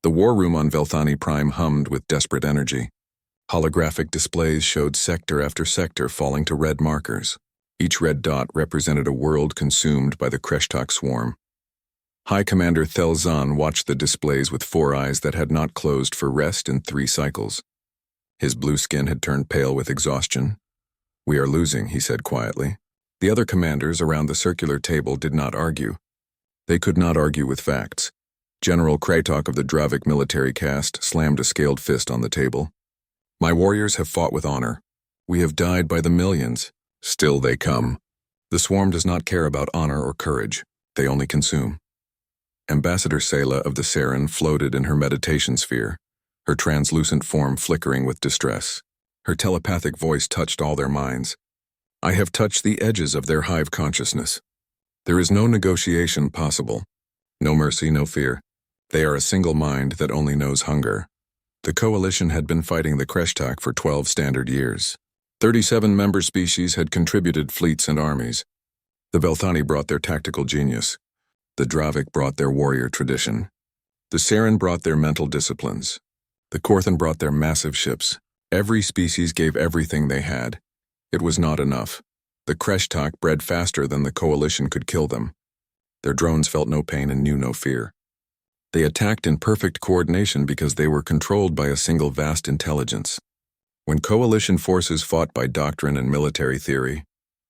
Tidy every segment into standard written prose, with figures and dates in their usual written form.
The war room on Velthani Prime hummed with desperate energy. Holographic displays showed sector after sector falling to red markers. Each red dot represented a world consumed by the Kreshtok swarm. High Commander Thelzan watched the displays with 4 eyes that had not closed for rest in 3 cycles. His blue skin had turned pale with exhaustion. "We are losing," he said quietly. The other commanders around the circular table did not argue. They could not argue with facts. General Kratok of the Dravik military caste slammed a scaled fist on the table. "My warriors have fought with honor. We have died by the millions. Still they come. The swarm does not care about honor or courage. They only consume." Ambassador Sayla of the Saren floated in her meditation sphere, her translucent form flickering with distress. Her telepathic voice touched all their minds. "I have touched the edges of their hive consciousness. There is no negotiation possible. No mercy, no fear. They are a single mind that only knows hunger." The coalition had been fighting the Kreshtok for 12 standard years. 37 member species had contributed fleets and armies. The Velthani brought their tactical genius. The Dravik brought their warrior tradition. The Saren brought their mental disciplines. The Korthan brought their massive ships. Every species gave everything they had. It was not enough. The Kreshtok bred faster than the coalition could kill them. Their drones felt no pain and knew no fear. They attacked in perfect coordination because they were controlled by a single vast intelligence. When coalition forces fought by doctrine and military theory,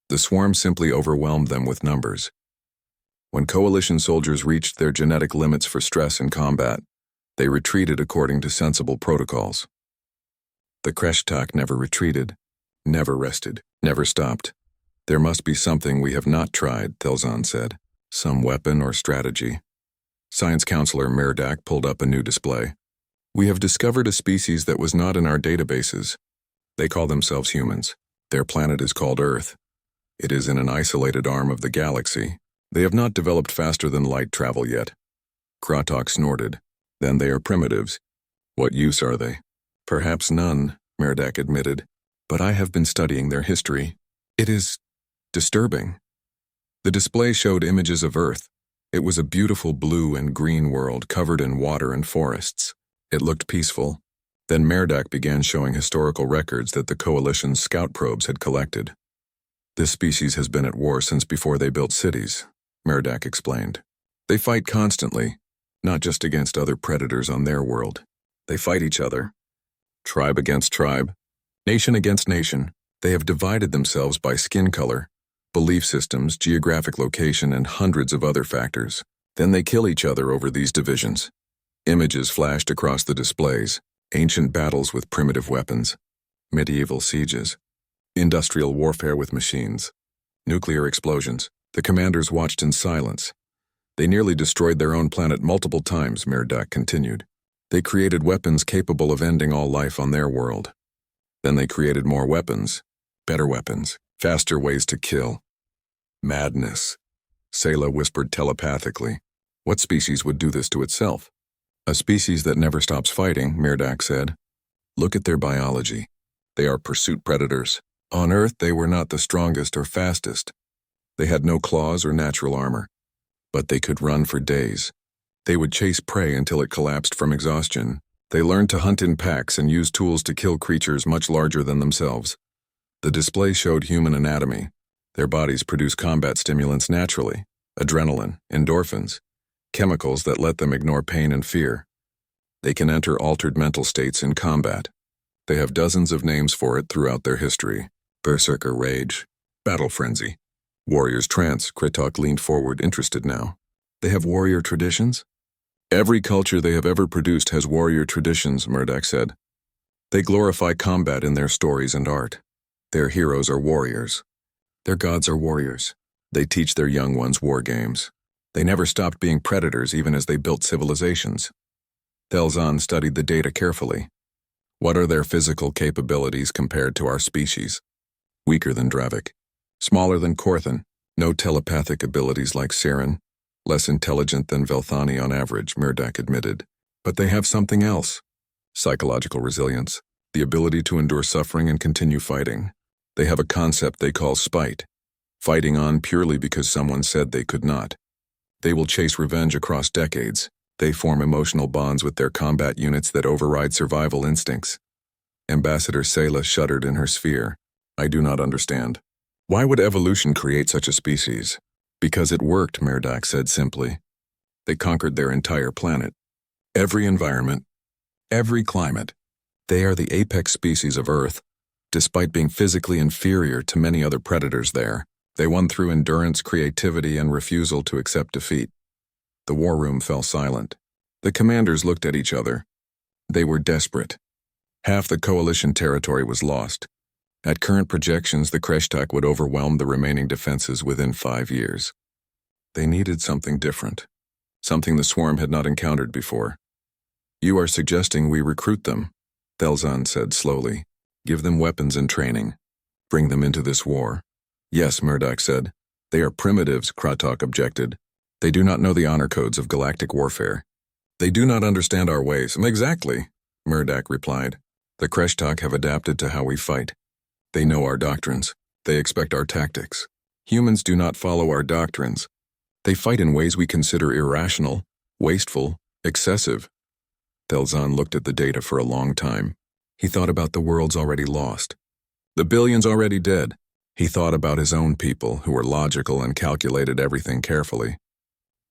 the swarm simply overwhelmed them with numbers. When coalition soldiers reached their genetic limits for stress in combat, they retreated according to sensible protocols. The Kreshtok never retreated, never rested, never stopped. "There must be something we have not tried," Thelzan said. "Some weapon or strategy." Science Counselor Merdak pulled up a new display. "We have discovered a species that was not in our databases. They call themselves humans. Their planet is called Earth. It is in an isolated arm of the galaxy. They have not developed faster than light travel yet." Kratok snorted. "Then they are primitives. What use are they?" "Perhaps none," Merdak admitted. "But I have been studying their history. It is disturbing." The display showed images of Earth. It was a beautiful blue and green world covered in water and forests. It looked peaceful. Then Merdak began showing historical records that the Coalition's scout probes had collected. "This species has been at war since before they built cities," Merdak explained. "They fight constantly, not just against other predators on their world. They fight each other. Tribe against tribe, nation against nation. They have divided themselves by skin color, belief systems, geographic location, and hundreds of other factors. Then they kill each other over these divisions." Images flashed across the displays: ancient battles with primitive weapons, medieval sieges, industrial warfare with machines, nuclear explosions. The commanders watched in silence. "They nearly destroyed their own planet multiple times," Merdak continued. "They created weapons capable of ending all life on their world. Then they created more weapons, better weapons, faster ways to kill." "Madness," Sayla whispered telepathically. "What species would do this to itself?" "A species that never stops fighting," Merdak said. "Look at their biology. They are pursuit predators. On Earth, they were not the strongest or fastest. They had no claws or natural armor. But they could run for days. They would chase prey until it collapsed from exhaustion. They learned to hunt in packs and use tools to kill creatures much larger than themselves." The display showed human anatomy. Their bodies produce combat stimulants naturally: adrenaline, endorphins, chemicals that let them ignore pain and fear. They can enter altered mental states in combat. They have dozens of names for it throughout their history: berserker rage, battle frenzy, warrior's trance. Kratok leaned forward, interested now. "They have warrior traditions?" "Every culture they have ever produced has warrior traditions," Merdak said. "They glorify combat in their stories and art. Their heroes are warriors. Their gods are warriors. They teach their young ones war games. They never stopped being predators even as they built civilizations." Thelzan studied the data carefully. "What are their physical capabilities compared to our species?" "Weaker than Dravik. Smaller than Korthan. No telepathic abilities like Saren. Less intelligent than Velthani on average," Merdak admitted. "But they have something else. Psychological resilience. The ability to endure suffering and continue fighting. They have a concept they call spite. Fighting on purely because someone said they could not. They will chase revenge across decades. They form emotional bonds with their combat units that override survival instincts. Ambassador Sayla shuddered in her sphere. I do not understand. Why would evolution create such a species? Because it worked, Murdoch said simply. They conquered their entire planet. Every environment, every climate. They are the apex species of Earth. Despite being physically inferior to many other predators there, they won through endurance, creativity, and refusal to accept defeat. The war room fell silent. The commanders looked at each other. They were desperate. Half the coalition territory was lost. At current projections, the Kreshtak would overwhelm the remaining defenses within 5 years. They needed something different, something the swarm had not encountered before. You are suggesting we recruit them, Thelzan said slowly. Give them weapons and training. Bring them into this war. Yes, Murdoch said. They are primitives, Kratok objected. They do not know the honor codes of galactic warfare. They do not understand our ways. Exactly, Murdoch replied. The Kreshtak have adapted to how we fight. They know our doctrines. They expect our tactics. Humans do not follow our doctrines. They fight in ways we consider irrational, wasteful, excessive. Thelzan looked at the data for a long time. He thought about the worlds already lost, the billions already dead. He thought about his own people, who were logical and calculated everything carefully.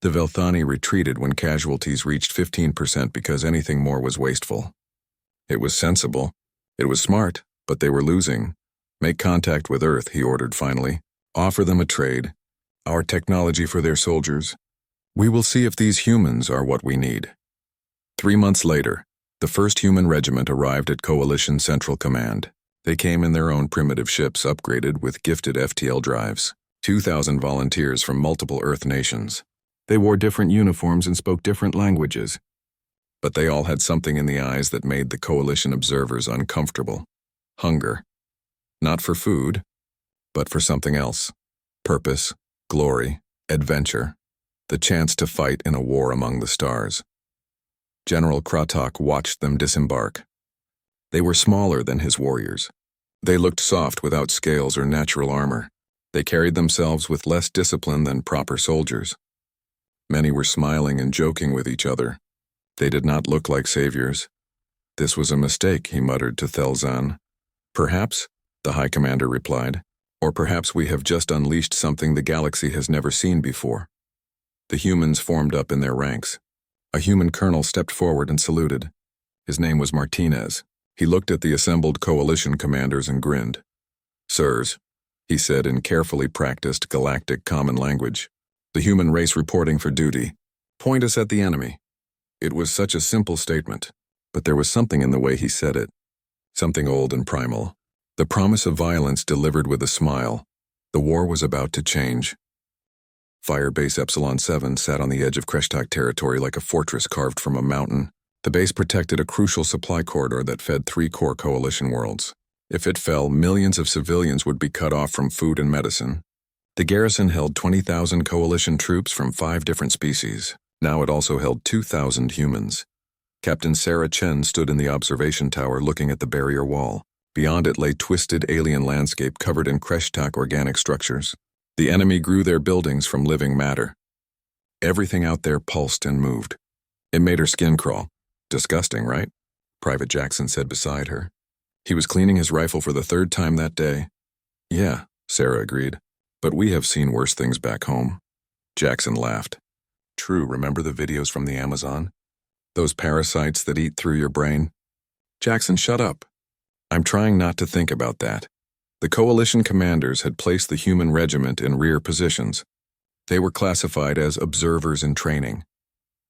The Velthani retreated when casualties reached 15% because anything more was wasteful. It was sensible. It was smart, but they were losing. Make contact with Earth, he ordered finally. Offer them a trade. Our technology for their soldiers. We will see if these humans are what we need. 3 months later, the 1st Human Regiment arrived at Coalition Central Command. They came in their own primitive ships upgraded with gifted FTL drives. 2,000 volunteers from multiple Earth nations. They wore different uniforms and spoke different languages. But they all had something in the eyes that made the Coalition observers uncomfortable. Hunger. Not for food, but for something else. Purpose, glory, adventure. The chance to fight in a war among the stars. General Kratok watched them disembark. They were smaller than his warriors. They looked soft without scales or natural armor. They carried themselves with less discipline than proper soldiers. Many were smiling and joking with each other. They did not look like saviors. This was a mistake, he muttered to Thelzan. Perhaps, the High Commander replied, or perhaps we have just unleashed something the galaxy has never seen before. The humans formed up in their ranks. A human colonel stepped forward and saluted. His name was Martinez. He looked at the assembled coalition commanders and grinned. Sirs, he said in carefully practiced galactic common language. The human race reporting for duty. Point us at the enemy. It was such a simple statement, but there was something in the way he said it. Something old and primal. The promise of violence delivered with a smile. The war was about to change. Firebase Epsilon 7 sat on the edge of Kreshtak territory like a fortress carved from a mountain. The base protected a crucial supply corridor that fed 3 core coalition worlds. If it fell, millions of civilians would be cut off from food and medicine. The garrison held 20,000 coalition troops from 5 different species. Now it also held 2,000 humans. Captain Sarah Chen stood in the observation tower looking at the barrier wall. Beyond it lay twisted alien landscape covered in Kreshtak organic structures. The enemy grew their buildings from living matter. Everything out there pulsed and moved. It made her skin crawl. Disgusting, right? Private Jackson said beside her. He was cleaning his rifle for the 3rd time that day. Yeah, Sarah agreed. But we have seen worse things back home. Jackson laughed. True, remember the videos from the Amazon? Those parasites that eat through your brain? Jackson, shut up. I'm trying not to think about that. The coalition commanders had placed the human regiment in rear positions. They were classified as observers in training.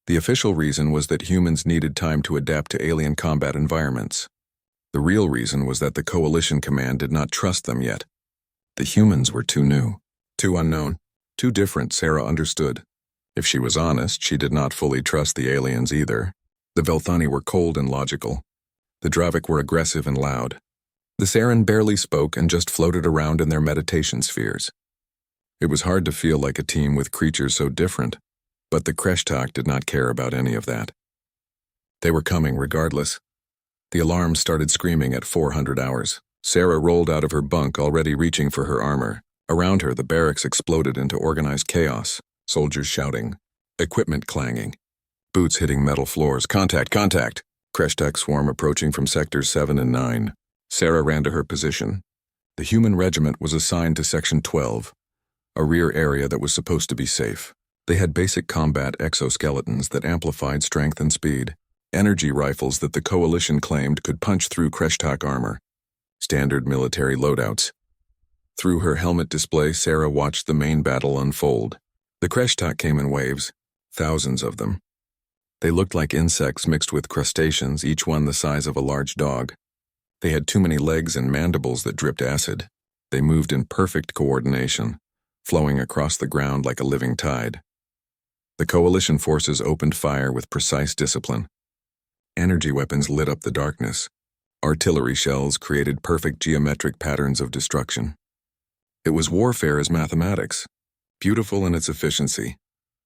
The official reason was that humans needed time to adapt to alien combat environments. The real reason was that the coalition command did not trust them yet. The humans were too new, too unknown, too different, Sarah understood. If she was honest, she did not fully trust the aliens either. The Velthani were cold and logical. The Dravik were aggressive and loud. The Saren barely spoke and just floated around in their meditation spheres. It was hard to feel like a team with creatures so different, but the Kreshtak did not care about any of that. They were coming regardless. The alarm started screaming at 400 hours. Sarah rolled out of her bunk, already reaching for her armor. Around her, the barracks exploded into organized chaos, soldiers shouting, equipment clanging. Boots hitting metal floors. Contact, contact! Kreshtak swarm approaching from sectors 7 and 9. Sarah ran to her position. The human regiment was assigned to Section 12, a rear area that was supposed to be safe. They had basic combat exoskeletons that amplified strength and speed, energy rifles that the Coalition claimed could punch through Kreshtak armor, standard military loadouts. Through her helmet display, Sarah watched the main battle unfold. The Kreshtak came in waves, thousands of them. They looked like insects mixed with crustaceans, each one the size of a large dog. They had too many legs and mandibles that dripped acid. They moved in perfect coordination, flowing across the ground like a living tide. The Coalition forces opened fire with precise discipline. Energy weapons lit up the darkness. Artillery shells created perfect geometric patterns of destruction. It was warfare as mathematics, beautiful in its efficiency.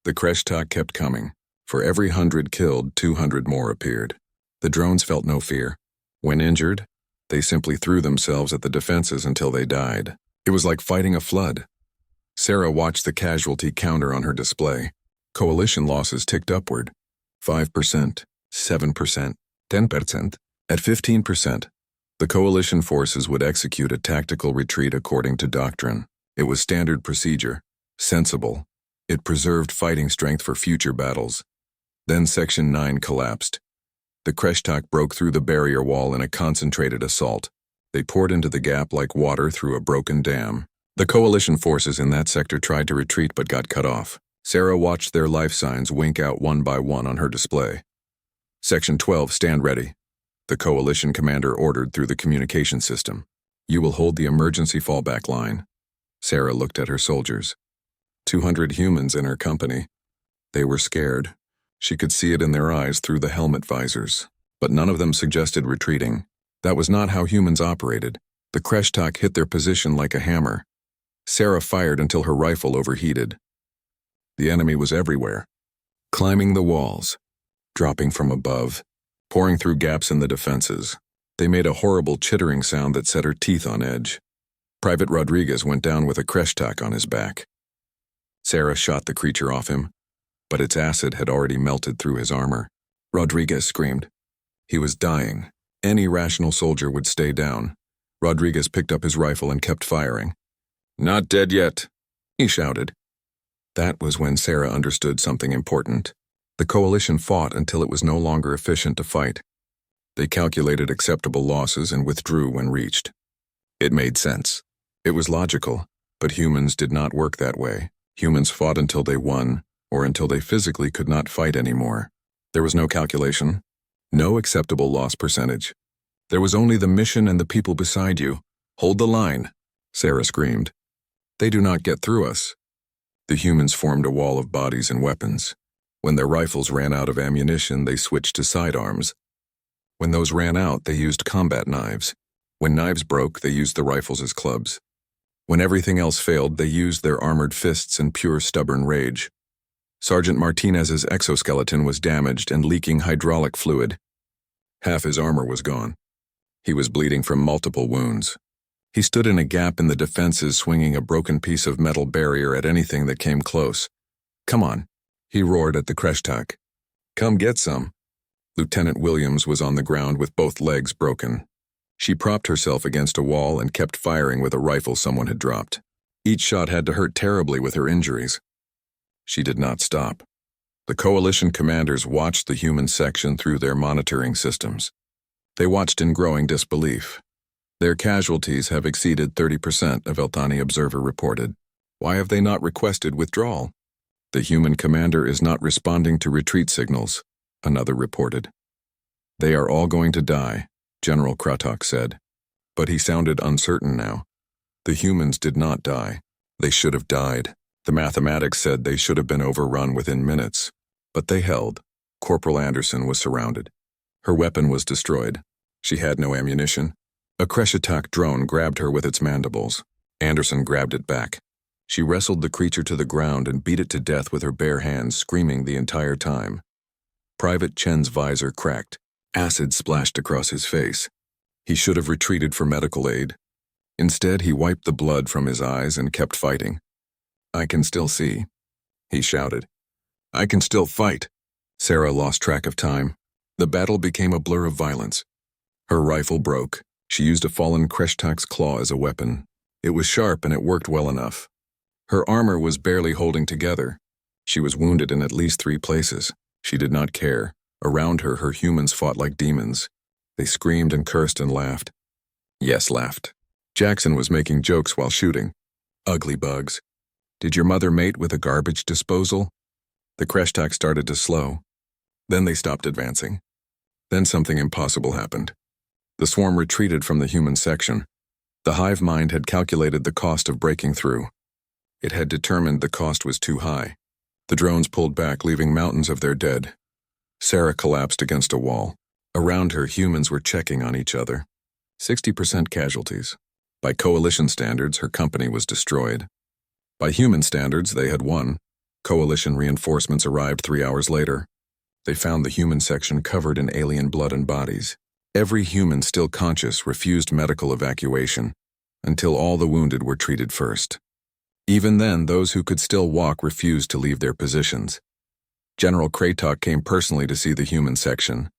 The Kreshtak kept coming. For every 100 killed, 200 more appeared. The drones felt no fear. When injured, they simply threw themselves at the defenses until they died. It was like fighting a flood. Sarah watched the casualty counter on her display. Coalition losses ticked upward. 5%, 7%, 10%. At 15%, the Coalition forces would execute a tactical retreat according to doctrine. It was standard procedure, sensible. It preserved fighting strength for future battles. Then Section 9 collapsed. The Kreshtak broke through the barrier wall in a concentrated assault. They poured into the gap like water through a broken dam. The Coalition forces in that sector tried to retreat but got cut off. Sarah watched their life signs wink out one by one on her display. Section 12, stand ready. The Coalition commander ordered through the communication system. You will hold the emergency fallback line. Sarah looked at her soldiers. 200 humans in her company. They were scared. She could see it in their eyes through the helmet visors. But none of them suggested retreating. That was not how humans operated. The Kreshtak hit their position like a hammer. Sarah fired until her rifle overheated. The enemy was everywhere, climbing the walls, dropping from above, pouring through gaps in the defenses. They made a horrible chittering sound that set her teeth on edge. Private Rodriguez went down with a Kreshtak on his back. Sarah shot the creature off him, but its acid had already melted through his armor. Rodriguez screamed. He was dying. Any rational soldier would stay down. Rodriguez picked up his rifle and kept firing. Not dead yet, he shouted. That was when Sarah understood something important. The Coalition fought until it was no longer efficient to fight. They calculated acceptable losses and withdrew when reached. It made sense. It was logical, but humans did not work that way. Humans fought until they won, or until they physically could not fight anymore. There was no calculation, no acceptable loss percentage. There was only the mission and the people beside you. Hold the line, Sarah screamed. They do not get through us. The humans formed a wall of bodies and weapons. When their rifles ran out of ammunition, they switched to sidearms. When those ran out, they used combat knives. When knives broke, they used the rifles as clubs. When everything else failed, they used their armored fists in pure stubborn rage. Sergeant Martinez's exoskeleton was damaged and leaking hydraulic fluid. Half his armor was gone. He was bleeding from multiple wounds. He stood in a gap in the defenses, swinging a broken piece of metal barrier at anything that came close. Come on, he roared at the Kreshtak. Come get some. Lieutenant Williams was on the ground with both legs broken. She propped herself against a wall and kept firing with a rifle someone had dropped. Each shot had to hurt terribly with her injuries. She did not stop. The Coalition commanders watched the human section through their monitoring systems. They watched in growing disbelief. Their casualties have exceeded 30%, a Veltani observer reported. Why have they not requested withdrawal? The human commander is not responding to retreat signals, another reported. They are all going to die, General Kratok said. But he sounded uncertain now. The humans did not die. They should have died. The mathematics said they should have been overrun within minutes. But they held. Corporal Anderson was surrounded. Her weapon was destroyed. She had no ammunition. A Kreshtak drone grabbed her with its mandibles. Anderson grabbed it back. She wrestled the creature to the ground and beat it to death with her bare hands, screaming the entire time. Private Chen's visor cracked. Acid splashed across his face. He should have retreated for medical aid. Instead, he wiped the blood from his eyes and kept fighting. I can still see, he shouted. I can still fight. Sarah lost track of time. The battle became a blur of violence. Her rifle broke. She used a fallen Kreshtak's claw as a weapon. It was sharp and it worked well enough. Her armor was barely holding together. She was wounded in at least 3 places. She did not care. Around her, her humans fought like demons. They screamed and cursed and laughed. Yes, laughed. Jackson was making jokes while shooting. Ugly bugs. Did your mother mate with a garbage disposal? The Kreshtak started to slow. Then they stopped advancing. Then something impossible happened. The swarm retreated from the human section. The hive mind had calculated the cost of breaking through. It had determined the cost was too high. The drones pulled back, leaving mountains of their dead. Sarah collapsed against a wall. Around her, humans were checking on each other. 60% casualties. By coalition standards, her company was destroyed. By human standards, they had won. Coalition reinforcements arrived 3 hours later. They found the human section covered in alien blood and bodies. Every human still conscious refused medical evacuation until all the wounded were treated first. Even then, those who could still walk refused to leave their positions. General Kraytok came personally to see the human section.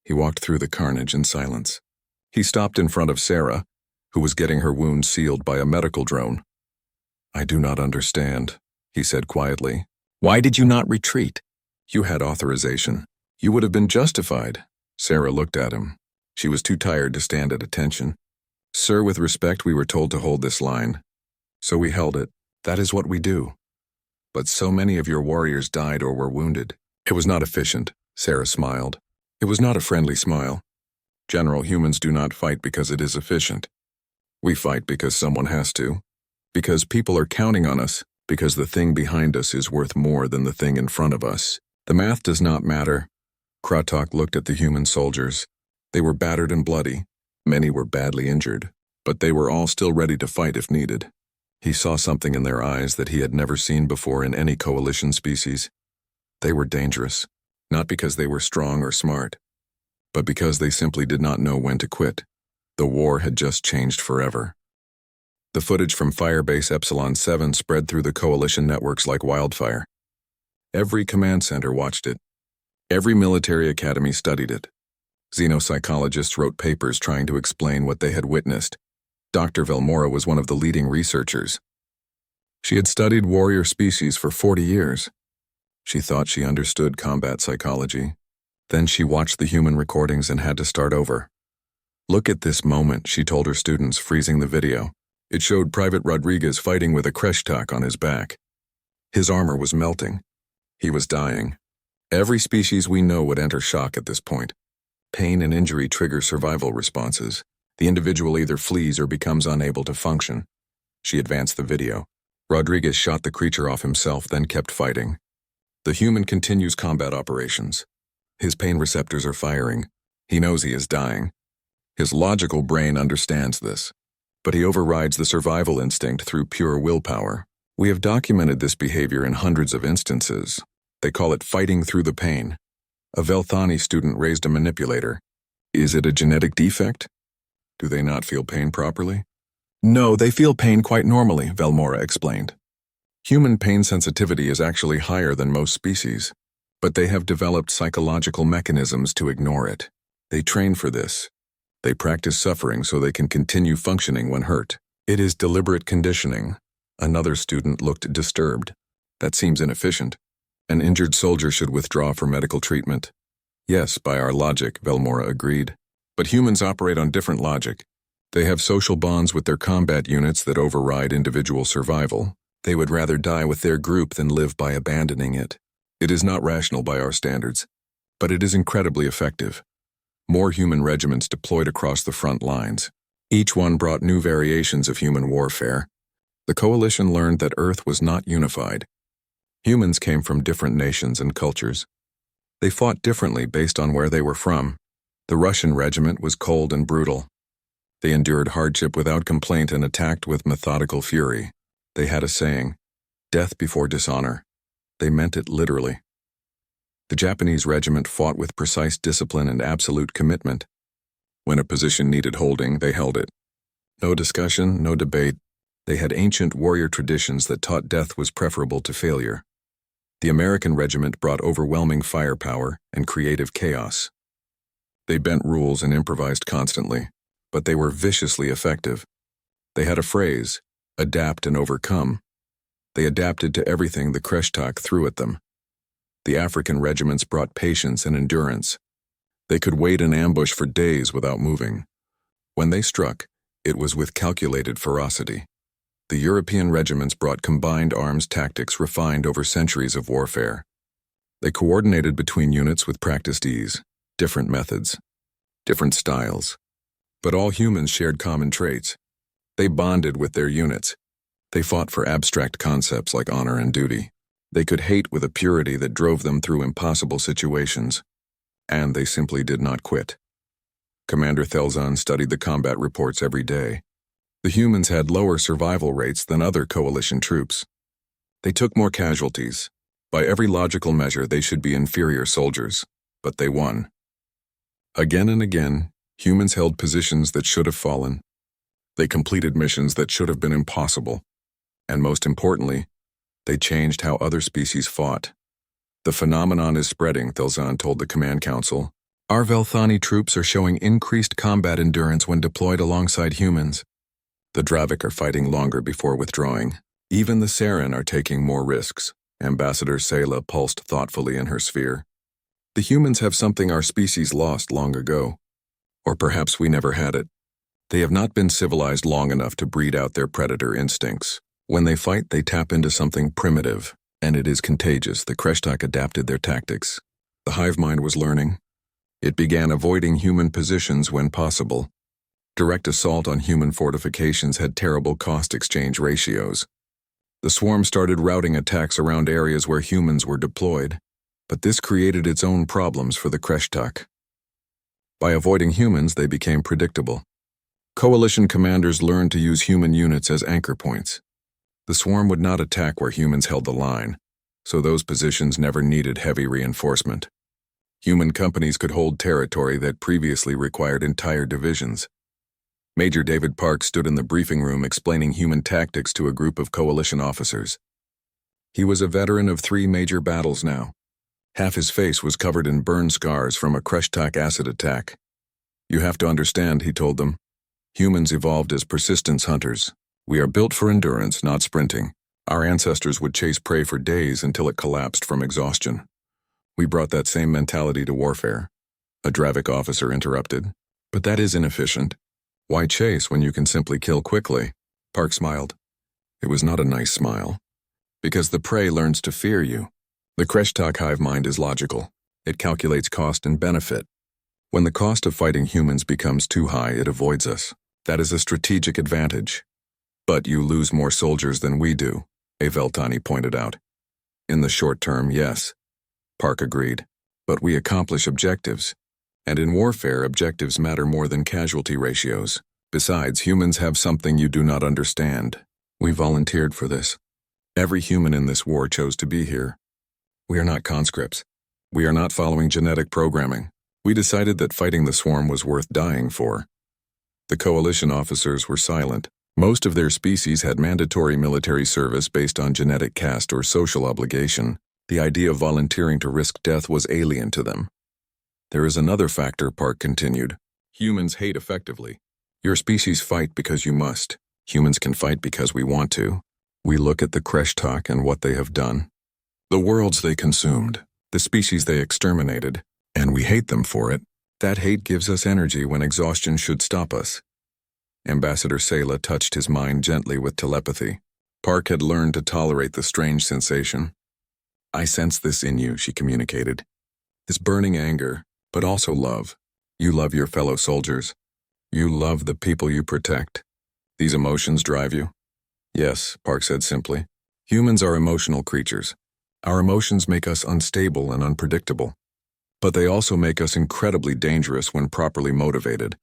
He walked through the carnage in silence. He stopped in front of Sarah, who was getting her wound sealed by a medical drone. "I do not understand," he said quietly. "Why did you not retreat? You had authorization. You would have been justified." Sarah looked at him. She was too tired to stand at attention. "Sir, with respect, we were told to hold this line. So we held it. That is what we do. But so many of your warriors died or were wounded. It was not efficient," Sarah smiled. It was not a friendly smile. General, humans do not fight because it is efficient. We fight because someone has to. Because people are counting on us. Because the thing behind us is worth more than the thing in front of us. The math does not matter. Kraytok looked at the human soldiers. They were battered and bloody. Many were badly injured. But they were all still ready to fight if needed. He saw something in their eyes that he had never seen before in any coalition species. They were dangerous, not because they were strong or smart, but because they simply did not know when to quit. The war had just changed forever. The footage from Firebase Epsilon 7 spread through the coalition networks like wildfire. Every command center watched it. Every military academy studied it. Xenopsychologists wrote papers trying to explain what they had witnessed. Dr. Velmora was one of the leading researchers. She had studied warrior species for 40 years. She thought she understood combat psychology. Then she watched the human recordings and had to start over. "Look at this moment," she told her students, freezing the video. It showed Private Rodriguez fighting with a Kreshtak on his back. His armor was melting. He was dying. Every species we know would enter shock at this point. Pain and injury trigger survival responses. The individual either flees or becomes unable to function. She advanced the video. Rodriguez shot the creature off himself, then kept fighting. The human continues combat operations. His pain receptors are firing. He knows he is dying. His logical brain understands this, but he overrides the survival instinct through pure willpower. We have documented this behavior in hundreds of instances. They call it fighting through the pain. A Velthani student raised a manipulator. Is it a genetic defect? Do they not feel pain properly? No, they feel pain quite normally, Velmora explained. Human pain sensitivity is actually higher than most species, but they have developed psychological mechanisms to ignore it. They train for this. They practice suffering so they can continue functioning when hurt. It is deliberate conditioning. Another student looked disturbed. That seems inefficient. An injured soldier should withdraw for medical treatment. Yes, by our logic, Velmora agreed. But humans operate on different logic. They have social bonds with their combat units that override individual survival. They would rather die with their group than live by abandoning it. It is not rational by our standards, but it is incredibly effective. More human regiments deployed across the front lines. Each one brought new variations of human warfare. The coalition learned that Earth was not unified. Humans came from different nations and cultures. They fought differently based on where they were from. The Russian regiment was cold and brutal. They endured hardship without complaint and attacked with methodical fury. They had a saying, "Death before dishonor." They meant it literally. The Japanese regiment fought with precise discipline and absolute commitment. When a position needed holding, they held it. No discussion, no debate. They had ancient warrior traditions that taught death was preferable to failure. The American regiment brought overwhelming firepower and creative chaos. They bent rules and improvised constantly, but they were viciously effective. They had a phrase, adapt and overcome. They adapted to everything the Kreshtak threw at them. The African regiments brought patience and endurance. They could wait in ambush for days without moving. When they struck, it was with calculated ferocity. The European regiments brought combined arms tactics refined over centuries of warfare. They coordinated between units with practiced ease, different methods, different styles. But all humans shared common traits. They bonded with their units. They fought for abstract concepts like honor and duty. They could hate with a purity that drove them through impossible situations. And they simply did not quit. Commander Thelzan studied the combat reports every day. The humans had lower survival rates than other coalition troops. They took more casualties. By every logical measure, they should be inferior soldiers, but they won. Again and again, humans held positions that should have fallen. They completed missions that should have been impossible. And most importantly, they changed how other species fought. The phenomenon is spreading, Thelzan told the Command Council. Our Velthani troops are showing increased combat endurance when deployed alongside humans. The Dravik are fighting longer before withdrawing. Even the Saren are taking more risks. Ambassador Sayla pulsed thoughtfully in her sphere. The humans have something our species lost long ago. Or perhaps we never had it. They have not been civilized long enough to breed out their predator instincts. When they fight, they tap into something primitive, and it is contagious. The Kreshtak adapted their tactics. The hive mind was learning. It began avoiding human positions when possible. Direct assault on human fortifications had terrible cost-exchange ratios. The swarm started routing attacks around areas where humans were deployed, but this created its own problems for the Kreshtak. By avoiding humans, they became predictable. Coalition commanders learned to use human units as anchor points. The swarm would not attack where humans held the line, so those positions never needed heavy reinforcement. Human companies could hold territory that previously required entire divisions. Major David Park stood in the briefing room explaining human tactics to a group of coalition officers. He was a veteran of 3 major battles now. Half his face was covered in burn scars from a Kreshtak acid attack. You have to understand, he told them. Humans evolved as persistence hunters. We are built for endurance, not sprinting. Our ancestors would chase prey for days until it collapsed from exhaustion. We brought that same mentality to warfare. A Dravik officer interrupted. But that is inefficient. Why chase when you can simply kill quickly? Park smiled. It was not a nice smile. Because the prey learns to fear you. The Kreshtak hive mind is logical. It calculates cost and benefit. When the cost of fighting humans becomes too high, it avoids us. That is a strategic advantage. But you lose more soldiers than we do, a Veltani pointed out. In the short term, yes. Park agreed. But we accomplish objectives. And in warfare, objectives matter more than casualty ratios. Besides, humans have something you do not understand. We volunteered for this. Every human in this war chose to be here. We are not conscripts. We are not following genetic programming. We decided that fighting the swarm was worth dying for. The coalition officers were silent. Most of their species had mandatory military service based on genetic caste or social obligation. The idea of volunteering to risk death was alien to them. There is another factor, Park continued. Humans hate effectively. Your species fight because you must. Humans can fight because we want to. We look at the Kreshtak and what they have done. The worlds they consumed, the species they exterminated, and we hate them for it. That hate gives us energy when exhaustion should stop us. Ambassador Sayla touched his mind gently with telepathy. Park had learned to tolerate the strange sensation. I sense this in you, she communicated. This burning anger, but also love. You love your fellow soldiers. You love the people you protect. These emotions drive you? Yes, Park said simply. Humans are emotional creatures. Our emotions make us unstable and unpredictable. But they also make us incredibly dangerous when properly motivated.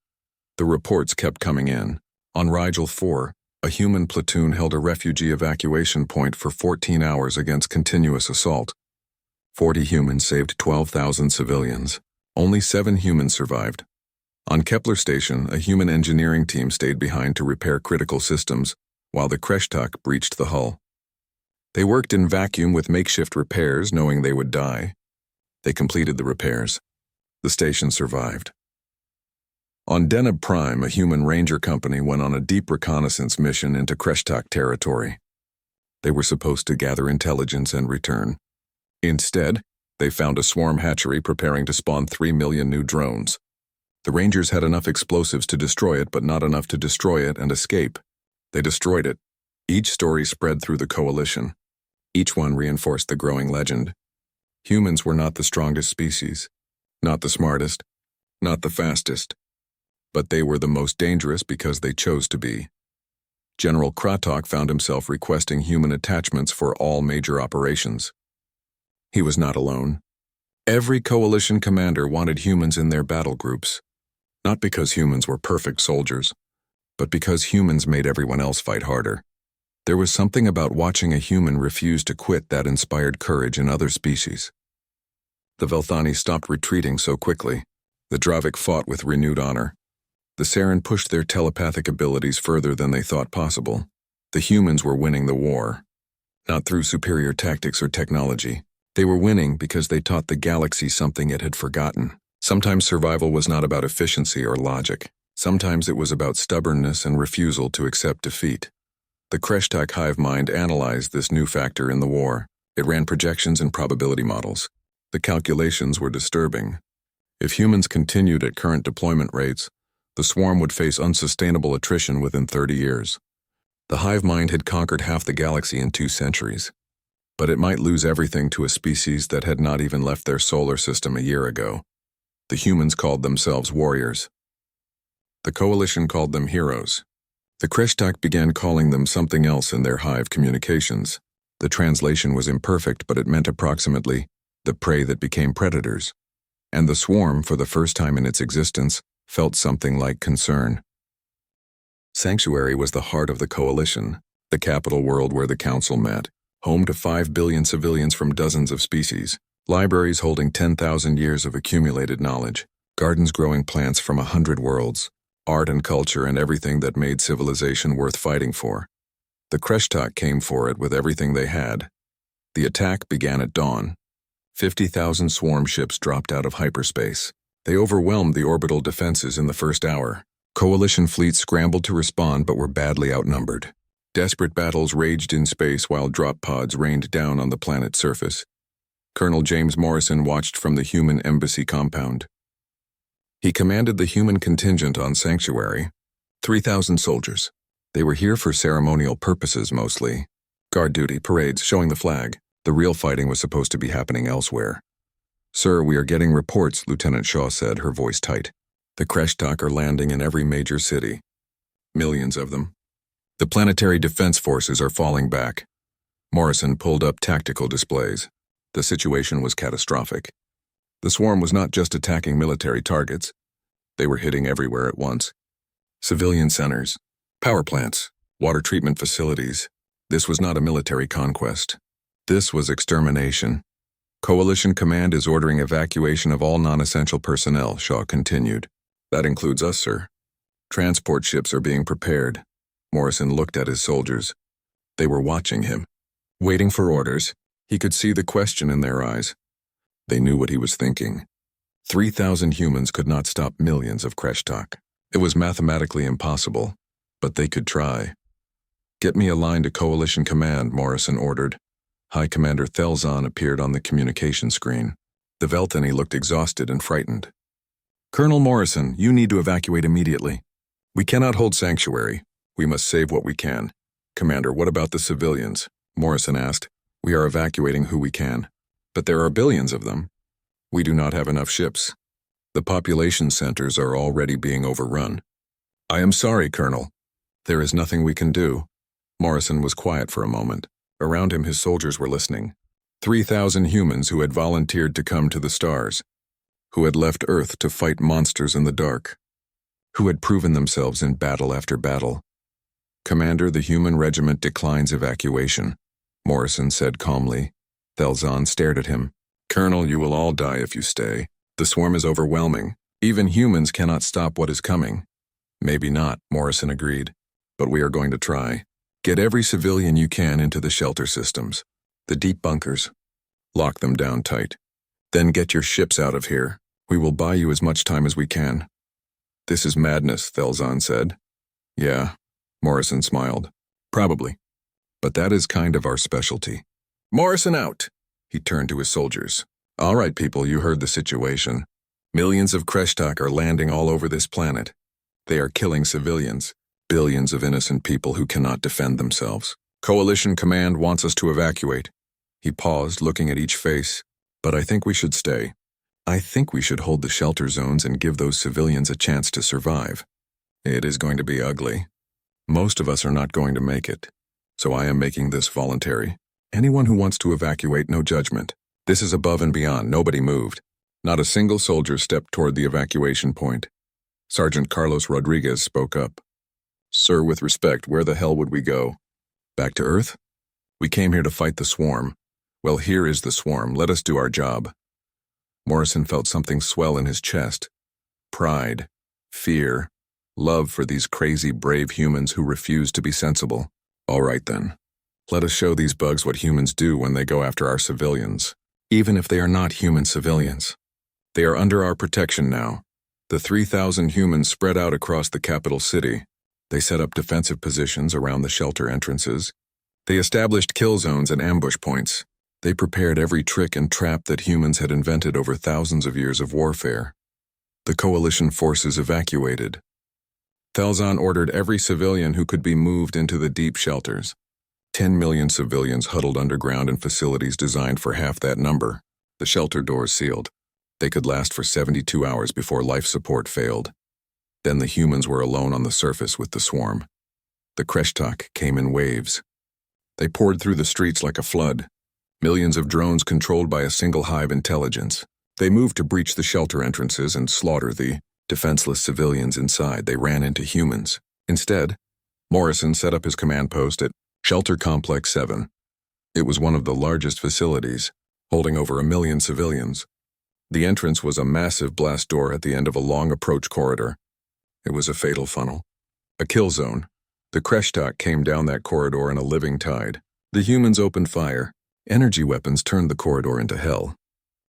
The reports kept coming in. On Rigel 4, a human platoon held a refugee evacuation point for 14 hours against continuous assault. 40 humans saved 12,000 civilians. Only 7 humans survived. On Kepler Station, a human engineering team stayed behind to repair critical systems, while the Kreshtak breached the hull. They worked in vacuum with makeshift repairs, knowing they would die. They completed the repairs. The station survived. On Deneb Prime, a human ranger company went on a deep reconnaissance mission into Kreshtok territory. They were supposed to gather intelligence and return. Instead, they found a swarm hatchery preparing to spawn 3 million new drones. The Rangers had enough explosives to destroy it, but not enough to destroy it and escape. They destroyed it. Each story spread through the coalition. Each one reinforced the growing legend. Humans were not the strongest species, not the smartest, not the fastest, but they were the most dangerous because they chose to be. General Kratok found himself requesting human attachments for all major operations. He was not alone. Every coalition commander wanted humans in their battle groups, not because humans were perfect soldiers, but because humans made everyone else fight harder. There was something about watching a human refuse to quit that inspired courage in other species. The Velthani stopped retreating so quickly. The Dravik fought with renewed honor. The Saren pushed their telepathic abilities further than they thought possible. The humans were winning the war, not through superior tactics or technology. They were winning because they taught the galaxy something it had forgotten. Sometimes survival was not about efficiency or logic. Sometimes it was about stubbornness and refusal to accept defeat. The Kreshtok hive mind analyzed this new factor in the war. It ran projections and probability models. The calculations were disturbing. If humans continued at current deployment rates, the swarm would face unsustainable attrition within 30 years. The hive mind had conquered half the galaxy in 2 centuries. But it might lose everything to a species that had not even left their solar system a year ago. The humans called themselves warriors. The coalition called them heroes. The Kreshtok began calling them something else in their hive communications. The translation was imperfect, but it meant approximately the prey that became predators. And the swarm, for the first time in its existence, felt something like concern. Sanctuary was the heart of the coalition, the capital world where the council met, home to 5 billion civilians from dozens of species, libraries holding 10,000 years of accumulated knowledge, gardens growing plants from 100 worlds, art and culture and everything that made civilization worth fighting for. The Kreshtok came for it with everything they had. The attack began at dawn. 50,000 swarm ships dropped out of hyperspace. They overwhelmed the orbital defenses in the first hour. Coalition fleets scrambled to respond but were badly outnumbered. Desperate battles raged in space while drop pods rained down on the planet's surface. Colonel James Morrison watched from the human embassy compound. He commanded the human contingent on Sanctuary, 3,000 soldiers. They were here for ceremonial purposes mostly. Guard duty, parades, showing the flag. The real fighting was supposed to be happening elsewhere. "Sir, we are getting reports," Lieutenant Shaw said, her voice tight. "The Kreshtok are landing in every major city. Millions of them. The planetary defense forces are falling back." Morrison pulled up tactical displays. The situation was catastrophic. The swarm was not just attacking military targets. They were hitting everywhere at once. Civilian centers, power plants, water treatment facilities. This was not a military conquest. This was extermination. "Coalition Command is ordering evacuation of all non-essential personnel," Shaw continued. "That includes us, sir. Transport ships are being prepared." Morrison looked at his soldiers. They were watching him, waiting for orders. He could see the question in their eyes. They knew what he was thinking. 3,000 humans could not stop millions of Kreshtok. It was mathematically impossible, but they could try. "Get me a line to Coalition Command," Morrison ordered. High Commander Thelzon appeared on the communication screen. The Velthani looked exhausted and frightened. "Colonel Morrison, you need to evacuate immediately. We cannot hold Sanctuary. We must save what we can." "Commander, what about the civilians?" Morrison asked. "We are evacuating who we can. But there are billions of them. We do not have enough ships. The population centers are already being overrun." "I am sorry, Colonel. There is nothing we can do." Morrison was quiet for a moment. Around him his soldiers were listening. 3,000 humans who had volunteered to come to the stars, who had left Earth to fight monsters in the dark, who had proven themselves in battle after battle. "Commander, the human regiment declines evacuation," Morrison said calmly. Thelzon stared at him. "Colonel, you will all die if you stay. The swarm is overwhelming. Even humans cannot stop what is coming." "Maybe not," Morrison agreed. "But we are going to try." Get every civilian you can into the shelter systems, the deep bunkers. Lock them down tight. Then get your ships out of here. We will buy you as much time as we can." "This is madness," Thelzon said. "Yeah," Morrison smiled. "Probably. But that is kind of our specialty." "Morrison out!" He turned to his soldiers. "All right, people, you heard the situation. Millions of Kreshtak are landing all over this planet. They are killing civilians, billions of innocent people who cannot defend themselves. Coalition Command wants us to evacuate." He paused, looking at each face. "But I think we should stay. I think we should hold the shelter zones and give those civilians a chance to survive. It is going to be ugly. Most of us are not going to make it. So I am making this voluntary. Anyone who wants to evacuate, no judgment. This is above and beyond. Nobody moved. Not a single soldier stepped toward the evacuation point." Sergeant Carlos Rodriguez spoke up. "Sir, with respect, where the hell would we go? Back to Earth? We came here to fight the swarm. Well, here is the swarm. Let us do our job." Morrison felt something swell in his chest. Pride, fear, love for these crazy, brave humans who refuse to be sensible. "All right then. Let us show these bugs what humans do when they go after our civilians. Even if they are not human civilians. They are under our protection now." The 3,000 humans spread out across the capital city. They set up defensive positions around the shelter entrances. They established kill zones and ambush points. They prepared every trick and trap that humans had invented over thousands of years of warfare. The coalition forces evacuated. Thelzon ordered every civilian who could be moved into the deep shelters. 10 million civilians huddled underground in facilities designed for half that number. The shelter doors sealed. They could last for 72 hours before life support failed. Then the humans were alone on the surface with the swarm. The Kreshtak came in waves. They poured through the streets like a flood. Millions of drones controlled by a single hive intelligence. They moved to breach the shelter entrances and slaughter the defenseless civilians inside. They ran into humans. Instead, Morrison set up his command post at Shelter Complex 7. It was one of the largest facilities, holding over 1 million civilians. The entrance was a massive blast door at the end of a long approach corridor. It was a fatal funnel. A kill zone. The Kreshtak came down that corridor in a living tide. The humans opened fire. Energy weapons turned the corridor into hell.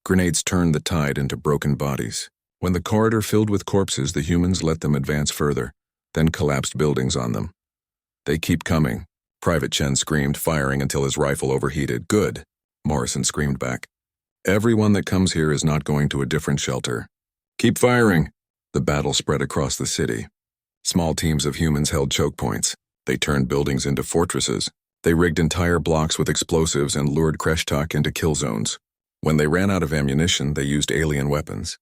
Grenades turned the tide into broken bodies. When the corridor filled with corpses, the humans let them advance further, then collapsed buildings on them. "They keep coming," Private Chen screamed, firing until his rifle overheated. "Good," Morrison screamed back. "Everyone that comes here is not going to a different shelter. Keep firing." The battle spread across the city. Small teams of humans held choke points. They turned buildings into fortresses. They rigged entire blocks with explosives and lured Kreshtak into kill zones. When they ran out of ammunition, they used alien weapons.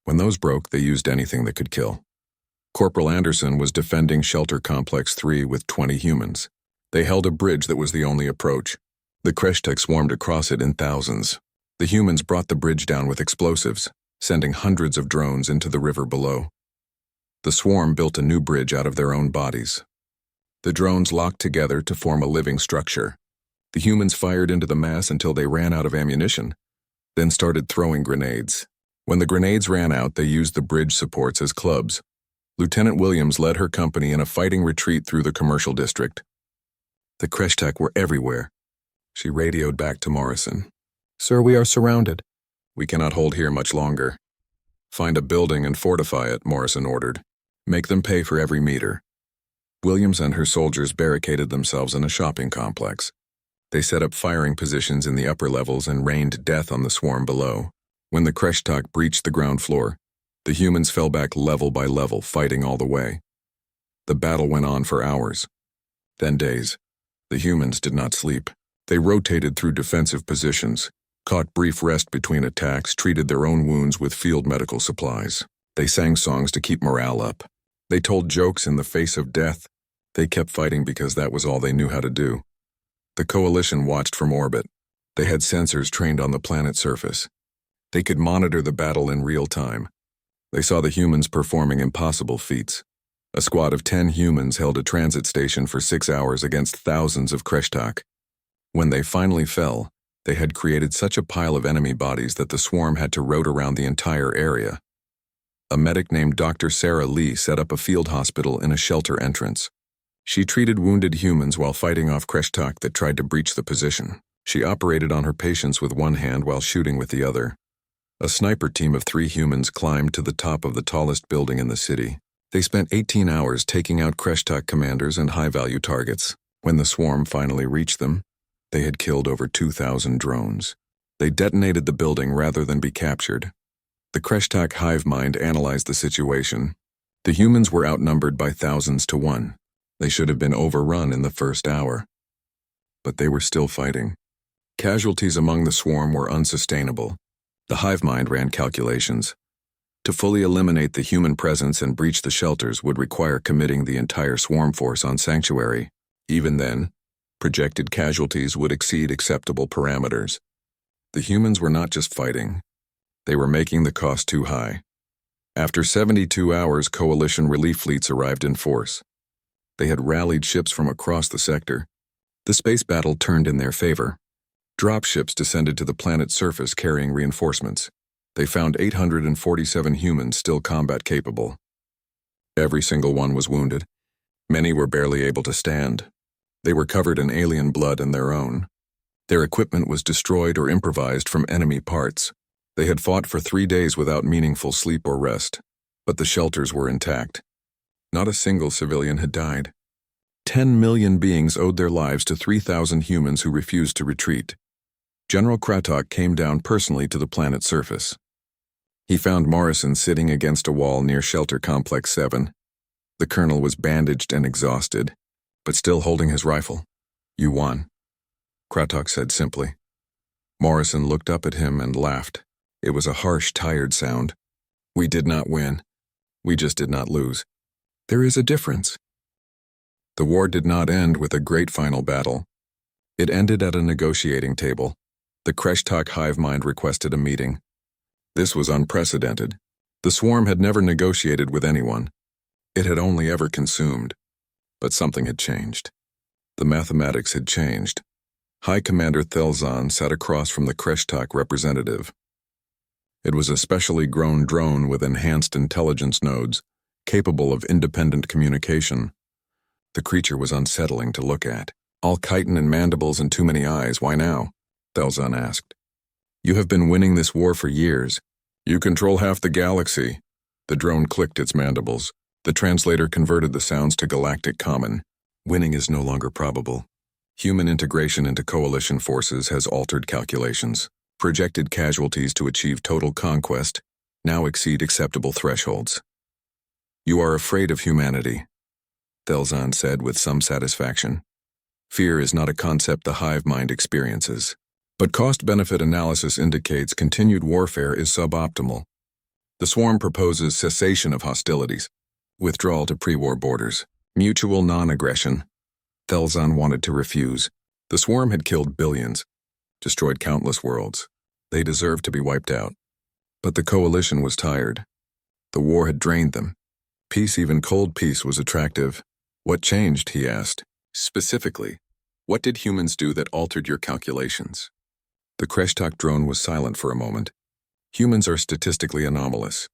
When those broke, they used anything that could kill. Corporal Anderson was defending Shelter Complex 3 with 20 humans. They held a bridge that was the only approach. The Kreshtak swarmed across it in thousands. The humans brought the bridge down with explosives, sending hundreds of drones into the river below. The swarm built a new bridge out of their own bodies. The drones locked together to form a living structure. The humans fired into the mass until they ran out of ammunition, then started throwing grenades. When the grenades ran out, they used the bridge supports as clubs. Lieutenant Williams led her company in a fighting retreat through the commercial district. The Kreshtak were everywhere. She radioed back to Morrison. "Sir, we are surrounded." "We cannot hold here much longer." "Find a building and fortify it," Morrison ordered. "Make them pay for every meter." Williams and her soldiers barricaded themselves in a shopping complex. They set up firing positions in the upper levels and rained death on the swarm below. When the Kreshtak breached the ground floor, the humans fell back level by level, fighting all the way. The battle went on for hours, then days. The humans did not sleep. They rotated through defensive positions, caught brief rest between attacks, treated their own wounds with field medical supplies. They sang songs to keep morale up. They told jokes in the face of death. They kept fighting because that was all they knew how to do. The coalition watched from orbit. They had sensors trained on the planet's surface. They could monitor the battle in real time. They saw the humans performing impossible feats. A squad of 10 humans held a transit station for 6 hours against thousands of Kreshtak. When they finally fell, they had created such a pile of enemy bodies that the swarm had to rout around the entire area. A medic named Dr. Sarah Lee set up a field hospital in a shelter entrance. She treated wounded humans while fighting off Kreshtok that tried to breach the position. She operated on her patients with one hand while shooting with the other. A sniper team of 3 humans climbed to the top of the tallest building in the city. They spent 18 hours taking out Kreshtok commanders and high-value targets. When the swarm finally reached them, they had killed over 2,000 drones. They detonated the building rather than be captured. The Kreshtok hive mind analyzed the situation. The humans were outnumbered by thousands to 1. They should have been overrun in the first hour. But they were still fighting. Casualties among the swarm were unsustainable. The hive mind ran calculations. To fully eliminate the human presence and breach the shelters would require committing the entire swarm force on Sanctuary. Even then, projected casualties would exceed acceptable parameters. The humans were not just fighting. They were making the cost too high. After 72 hours, coalition relief fleets arrived in force. They had rallied ships from across the sector. The space battle turned in their favor. Dropships descended to the planet's surface carrying reinforcements. They found 847 humans still combat capable. Every single one was wounded. Many were barely able to stand. They were covered in alien blood and their own. Their equipment was destroyed or improvised from enemy parts. They had fought for 3 days without meaningful sleep or rest, but the shelters were intact. Not a single civilian had died. 10 million beings owed their lives to 3,000 humans who refused to retreat. General Kratok came down personally to the planet's surface. He found Morrison sitting against a wall near Shelter Complex 7. The colonel was bandaged and exhausted, but still holding his rifle. "You won," Kratok said simply. Morrison looked up at him and laughed. It was a harsh, tired sound. "We did not win. We just did not lose. There is a difference." The war did not end with a great final battle. It ended at a negotiating table. The Kreshtok hive mind requested a meeting. This was unprecedented. The swarm had never negotiated with anyone. It had only ever consumed. But something had changed. The mathematics had changed. High Commander Thelzon sat across from the Kreshtok representative. It was a specially grown drone with enhanced intelligence nodes, capable of independent communication. The creature was unsettling to look at. "All chitin and mandibles and too many eyes, why now?" Thelzon asked. "You have been winning this war for years. You control half the galaxy." The drone clicked its mandibles. The translator converted the sounds to Galactic Common. "Winning is no longer probable. Human integration into coalition forces has altered calculations. Projected casualties to achieve total conquest now exceed acceptable thresholds. You are afraid of humanity," Thelzon said with some satisfaction. "Fear is not a concept the hive mind experiences. But cost-benefit analysis indicates continued warfare is suboptimal. The swarm proposes cessation of hostilities, withdrawal to pre-war borders, mutual non-aggression." Thelzon wanted to refuse. The swarm had killed billions, destroyed countless worlds. They deserved to be wiped out. But the coalition was tired. The war had drained them. Peace, even cold peace, was attractive. "What changed?" he asked. "Specifically, what did humans do that altered your calculations?" The Kreshtok drone was silent for a moment. "Humans are statistically anomalous.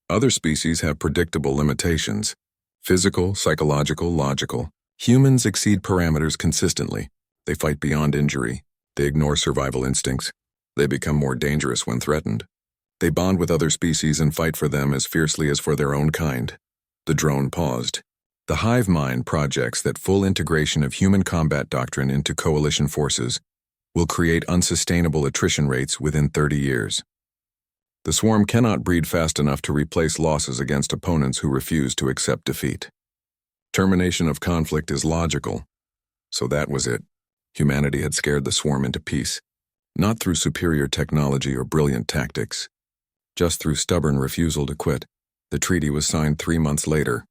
Other species have predictable limitations. Physical, psychological, logical. Humans exceed parameters consistently. They fight beyond injury. They ignore survival instincts. They become more dangerous when threatened. They bond with other species and fight for them as fiercely as for their own kind." The drone paused. "The hive mind projects that full integration of human combat doctrine into coalition forces will create unsustainable attrition rates within 30 years. The swarm cannot breed fast enough to replace losses against opponents who refuse to accept defeat. Termination of conflict is logical." So that was it. Humanity had scared the swarm into peace, not through superior technology or brilliant tactics, just through stubborn refusal to quit. The treaty was signed 3 months later.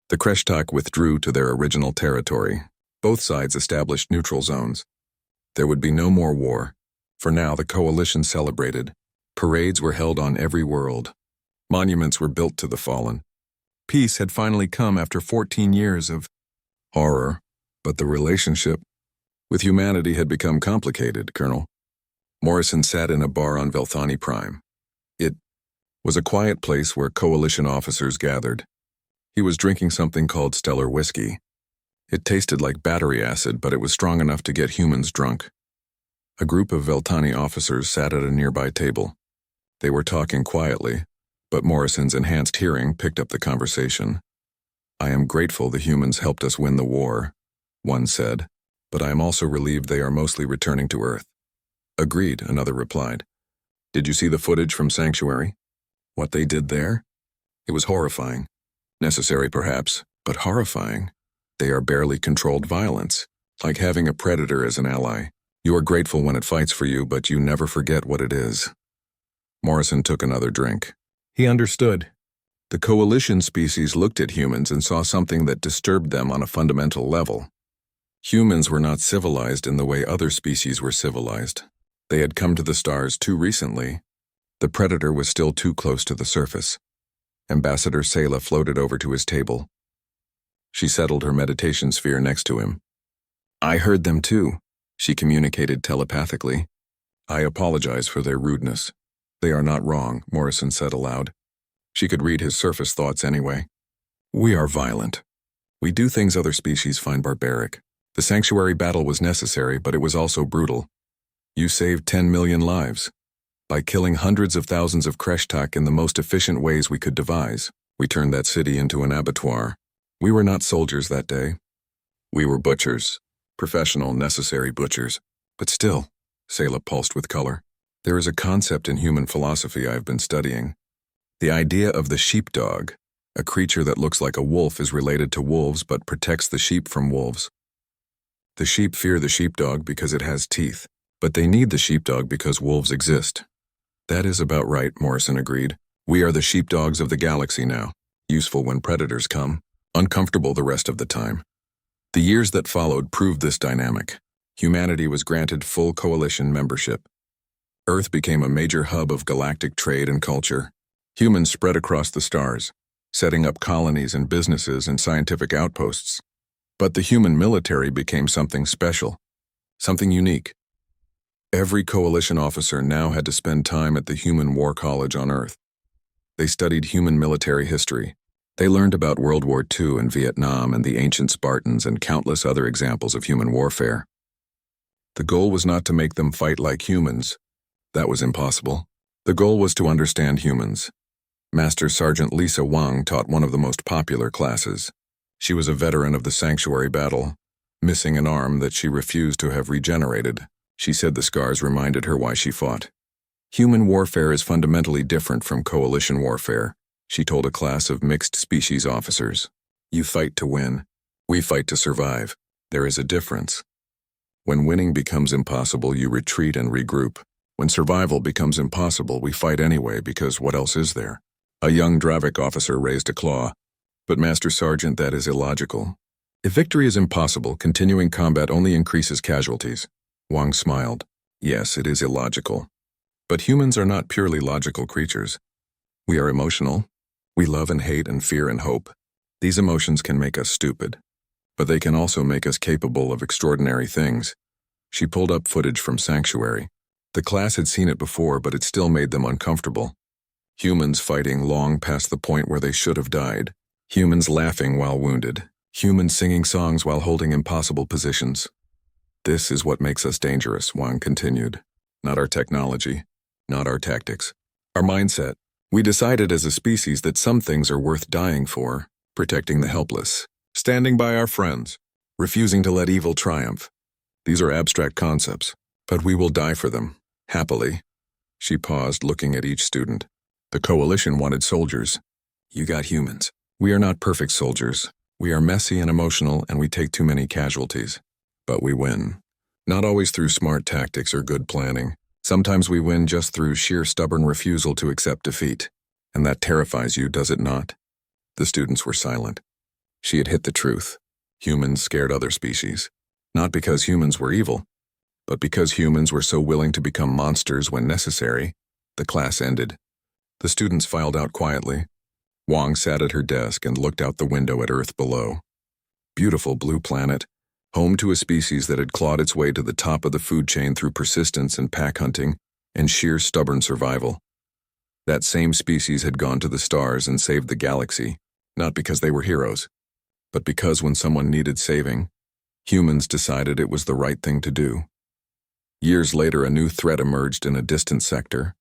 The Kreshtok withdrew to their original territory. Both sides established neutral zones. There would be no more war. For now, the coalition celebrated. Parades were held on every world. Monuments were built to the fallen. Peace had finally come after 14 years of horror, but the relationship with humanity had become complicated, Colonel. Morrison sat in a bar on Velthani Prime. It was a quiet place where coalition officers gathered. He was drinking something called stellar whiskey. It tasted like battery acid, but it was strong enough to get humans drunk. A group of Veltani officers sat at a nearby table. They were talking quietly, but Morrison's enhanced hearing picked up the conversation. "I am grateful the humans helped us win the war," one said, "but I am also relieved they are mostly returning to Earth." "Agreed," another replied. "Did you see the footage from Sanctuary? What they did there? It was horrifying. Necessary perhaps, but horrifying. They are barely controlled violence, like having a predator as an ally. You are grateful when it fights for you, but you never forget what it is." Morrison took another drink. He understood. The coalition species looked at humans and saw something that disturbed them on a fundamental level. Humans were not civilized in the way other species were civilized. They had come to the stars too recently. The predator was still too close to the surface. Ambassador Sayla floated over to his table. She settled her meditation sphere next to him. "I heard them too," she communicated telepathically. "I apologize for their rudeness." "They are not wrong," Morrison said aloud. She could read his surface thoughts anyway. "We are violent. We do things other species find barbaric. The Sanctuary battle was necessary, but it was also brutal. You saved 10 million lives. By killing hundreds of thousands of Kreshtak in the most efficient ways we could devise, we turned that city into an abattoir. We were not soldiers that day. We were butchers. Professional, necessary butchers. But still," Sayla pulsed with color, "there is a concept in human philosophy I have been studying. The idea of the sheepdog. A creature that looks like a wolf is related to wolves but protects the sheep from wolves. The sheep fear the sheepdog because it has teeth, but they need the sheepdog because wolves exist." "That is about right," Morrison agreed. "We are the sheepdogs of the galaxy now, useful when predators come, uncomfortable the rest of the time." The years that followed proved this dynamic. Humanity was granted full coalition membership. Earth became a major hub of galactic trade and culture. Humans spread across the stars, setting up colonies and businesses and scientific outposts. But the human military became something special, something unique. Every coalition officer now had to spend time at the Human War College on Earth. They studied human military history. They learned about World War II and Vietnam and the ancient Spartans and countless other examples of human warfare. The goal was not to make them fight like humans. That was impossible. The goal was to understand humans. Master Sergeant Lisa Wang taught one of the most popular classes. She was a veteran of the Sanctuary battle, missing an arm that she refused to have regenerated. She said the scars reminded her why she fought. "Human warfare is fundamentally different from coalition warfare," she told a class of mixed species officers. "You fight to win. We fight to survive. There is a difference. When winning becomes impossible, you retreat and regroup. When survival becomes impossible, we fight anyway because what else is there?" A young Dravik officer raised a claw. "But Master Sergeant, that is illogical. If victory is impossible, continuing combat only increases casualties." Wang smiled. "Yes, it is illogical. But humans are not purely logical creatures. We are emotional. We love and hate and fear and hope. These emotions can make us stupid, but they can also make us capable of extraordinary things." She pulled up footage from Sanctuary. The class had seen it before, but it still made them uncomfortable. Humans fighting long past the point where they should have died. Humans laughing while wounded. Humans singing songs while holding impossible positions. "This is what makes us dangerous," Wang continued. "Not our technology, not our tactics. Our mindset. We decided as a species that some things are worth dying for, protecting the helpless, standing by our friends, refusing to let evil triumph. These are abstract concepts, but we will die for them, happily." She paused, looking at each student. "The coalition wanted soldiers. You got humans. We are not perfect soldiers. We are messy and emotional, and we take too many casualties. But we win. Not always through smart tactics or good planning. Sometimes we win just through sheer stubborn refusal to accept defeat. And that terrifies you, does it not?" The students were silent. She had hit the truth. Humans scared other species. Not because humans were evil, but because humans were so willing to become monsters when necessary. The class ended. The students filed out quietly. Wang sat at her desk and looked out the window at Earth below. Beautiful blue planet, home to a species that had clawed its way to the top of the food chain through persistence and pack hunting and sheer stubborn survival. That same species had gone to the stars and saved the galaxy, not because they were heroes, But because when someone needed saving, humans decided it was the right thing to do. Years later, a new threat emerged in a distant sector.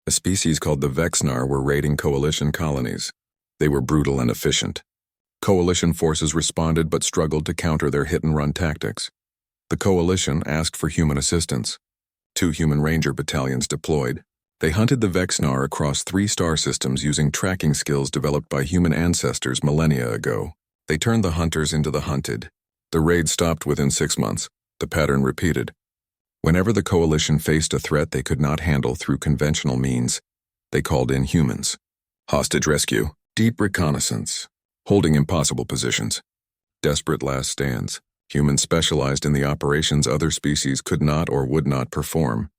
A species called the Vexnar were raiding Coalition colonies. They were brutal and efficient. Coalition forces responded but struggled to counter their hit-and-run tactics. The Coalition asked for human assistance. 2 human ranger battalions deployed. They hunted the Vexnar across 3 star systems using tracking skills developed by human ancestors millennia ago. They turned the hunters into the hunted. The raid stopped within 6 months. The pattern repeated. Whenever the Coalition faced a threat they could not handle through conventional means, they called in humans. Hostage rescue, deep reconnaissance, holding impossible positions, desperate last stands. Humans specialized in the operations other species could not or would not perform.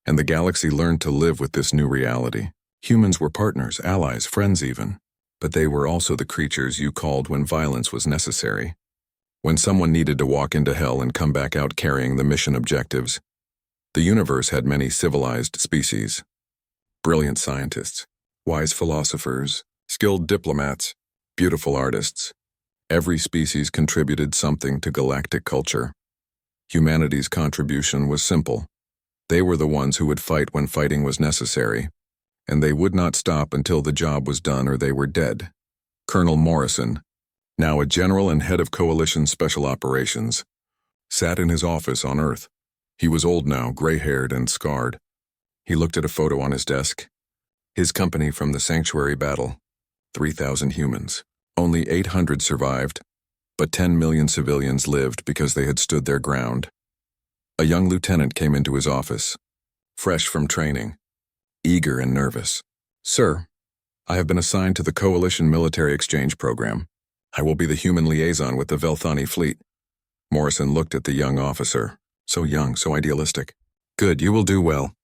And the galaxy learned to live with this new reality. Humans were partners, allies, friends even. But they were also the creatures you called when violence was necessary. When someone needed to walk into hell and come back out carrying the mission objectives. The universe had many civilized species. Brilliant scientists, wise philosophers, skilled diplomats, beautiful artists. Every species contributed something to galactic culture. Humanity's contribution was simple. They were the ones who would fight when fighting was necessary, and they would not stop until the job was done or they were dead. Colonel Morrison, now a general and head of Coalition Special Operations, sat in his office on Earth. He was old now, gray-haired and scarred. He looked at a photo on his desk. His company from the Sanctuary battle. 3,000 humans. Only 800 survived, but 10 million civilians lived because they had stood their ground. A young lieutenant came into his office, fresh from training, eager and nervous. "Sir, I have been assigned to the Coalition Military Exchange Program. I will be the human liaison with the Velthani fleet." Morrison looked at the young officer. So young, so idealistic. "Good, you will do well.